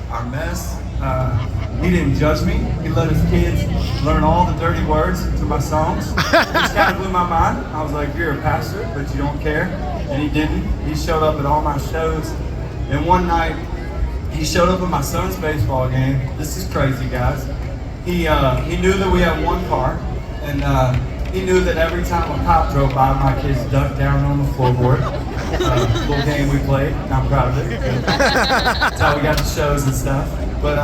our mess. He didn't judge me. He let his kids learn all the dirty words to my songs. It just kind of blew my mind. I was like, you're a pastor, but you don't care. And he didn't. He showed up at all my shows. And one night, he showed up at my son's baseball game. This is crazy, guys. He knew that we had one car. And he knew that every time a cop drove by, my kids ducked down on the floorboard. Little game we played, and I'm proud of it. That's how we got the shows and stuff. But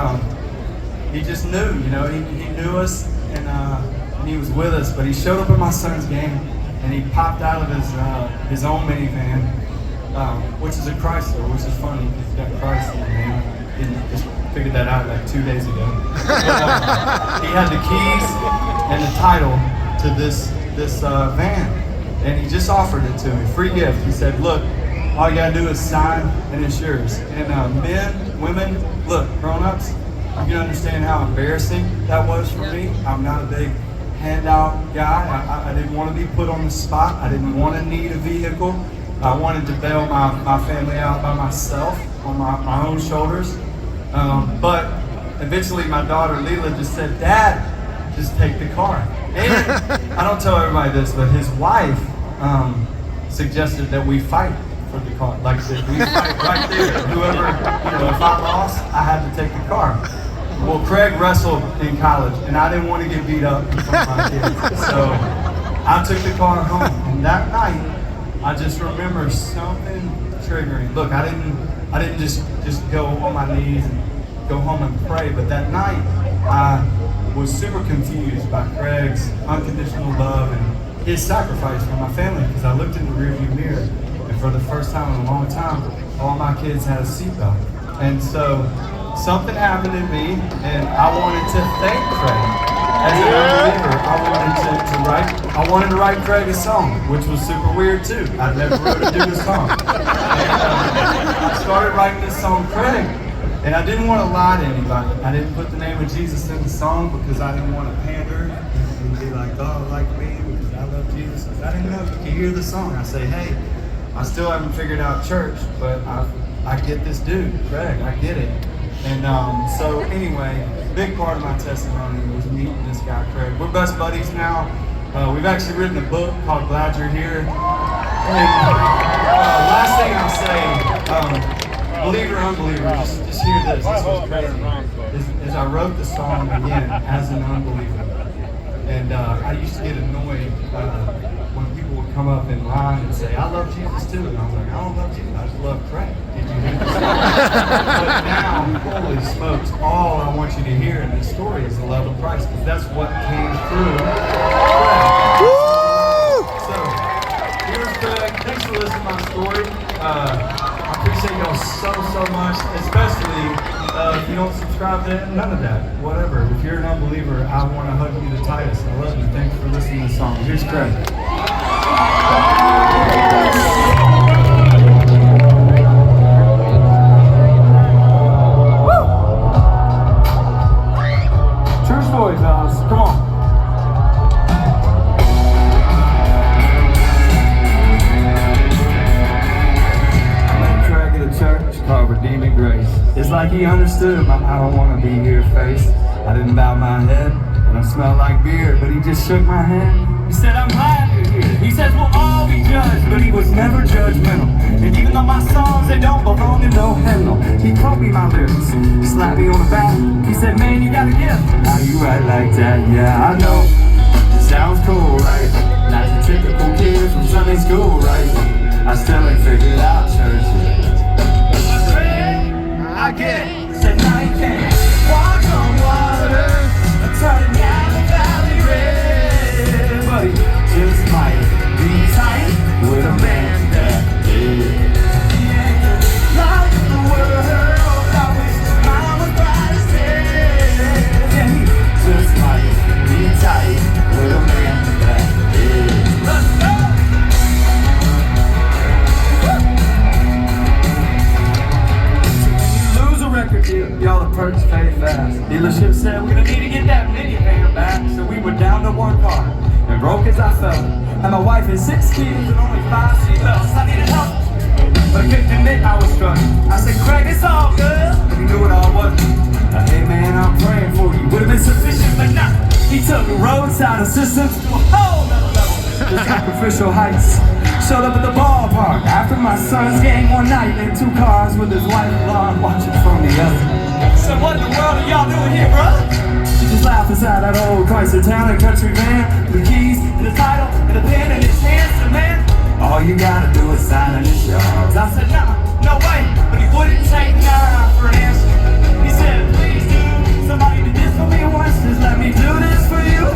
he just knew, you know, he knew us, and he was with us. But he showed up at my son's game, and he popped out of his own minivan, which is a Chrysler, which is funny because he's got Christ in the name. Didn't just figured that out like 2 days ago. But, he had the keys and the title to this van, and he just offered it to me, free gift. He said, look, all you gotta do is sign and it's yours. And men, women, look, grown-ups, you can understand how embarrassing that was for me. I'm not a big handout guy. I didn't want to be put on the spot. I didn't want to need a vehicle. I wanted to bail my family out by myself on my own shoulders. But eventually my daughter Leela just said, Dad, just take the car. And I don't tell everybody this, but his wife suggested that we fight for the car. Like that we fight right there. Whoever, you know, if I lost, I had to take the car. Well, Craig wrestled in college, and I didn't want to get beat up in front of my kids. So I took the car home, and that night, I just remember something triggering. Look, I didn't just go on my knees and go home and pray, but that night, I was super confused by Craig's unconditional love and his sacrifice for my family, because I looked in the rearview mirror, and for the first time in a long time, all my kids had a seatbelt. And so something happened in me, and I wanted to thank Craig. As an unbeliever, I wanted to write Craig a song, which was super weird too. I'd never wrote a dude a song. And I started writing this song, Craig. And I didn't want to lie to anybody. I didn't put the name of Jesus in the song because I didn't want to pander and be like, oh, like me, because I love Jesus. I didn't know if you could hear the song. I say, hey, I still haven't figured out church, but I get this dude, Craig, I get it. And so anyway, a big part of my testimony was meeting this guy, Craig. We're best buddies now. We've actually written a book called Glad You're Here. And last thing I'll say, believer, unbeliever, just hear this. This was crazy. Is I wrote the song again as an unbeliever. And I used to get annoyed when people would come up in line and say, I love Jesus too. And I was like, I don't love Jesus, I just love Craig. Did you hear this? But now, holy smokes, all I want you to hear in this story is the love of Christ, because that's what came through Craig. So, here's Craig. Thanks for listening to my story. I appreciate y'all so much, especially if you don't subscribe to none of that, whatever. If you're an unbeliever, I want to hug you the tightest. I love you. Thanks for listening to the song. Here's Craig. Woo! True story, fellas. Come on. Church called Redeeming Grace. It's like he understood my I don't want to be here face. I didn't bow my head and I smelled like beer, but he just shook my hand. He said, I'm glad you're here. He says we'll all be judged, but he was never judgmental. And even though my songs, they don't belong in no hymnal, he taught me my lyrics. He slapped me on the back. He said, man, you got a gift. How you write like that? Yeah, I know. It sounds cool, right? Not the typical kid from Sunday school, right? I still ain't figured out church yet. I get it. Said now you can't walk on water. I'm turning down the valley red. But he just might be tight with a man that did. He ain't the light of the world. I wish mine was bright as day. And he just might be tight with a man that did. Let's go! Y'all, the perks pay fast. Dealership said we're gonna need to get that minivan back. So we were down to one car, and broke as I felt. And my wife had 6 kids and only 5 seatbelts. I needed help, but I couldn't admit I was struggling. I said, Craig, it's all good. But he knew it all wasn't my assistants to a whole nother level. The sacrificial heights. Showed up at the ballpark after my son's game one night in 2 cars with his wife Lauren watching from the other. So what in the world are y'all doing here, brother? She just laughed inside that old Chrysler Town and country van, the keys and the title and the pen in his hands. And man, all you gotta do is sign initials. I said, nah, no way, but he wouldn't take nah for an answer. He said, please do, somebody did this for me once, just let me do this for you.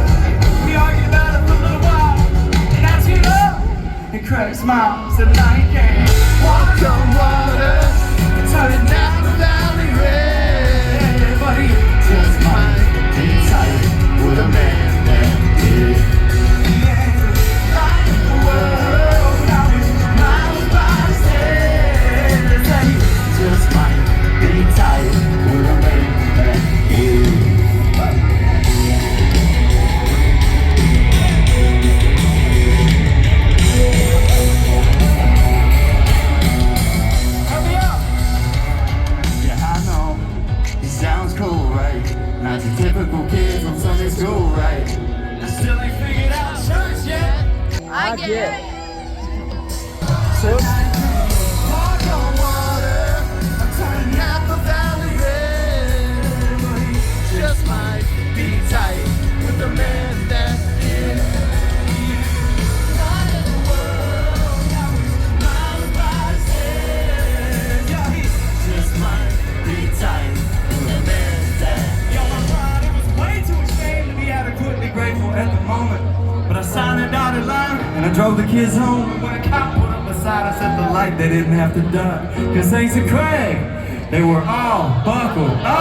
We argued about it for a little while, and that's you know. And Craig smiled, said, I ain't care. Walk on water, turn it down the valley red. But he just might be tight with a man that did. Light the world, I was miles by his head. And he just might be tight with a man that did. Sounds cool, right? Not your typical kid from Sunday school, right? I still ain't figured out church yet. I get it. So walk on water, I'm turning out the valley red. But he just might be tight with the man that is. Light of the world, now he's miles by his head. Yeah, he just might be tight. Grateful at the moment, but I signed the dotted line and I drove the kids home. And when a cop put up beside us at the light, they didn't have to duck, cause thanks to Craig, they were all buckled up.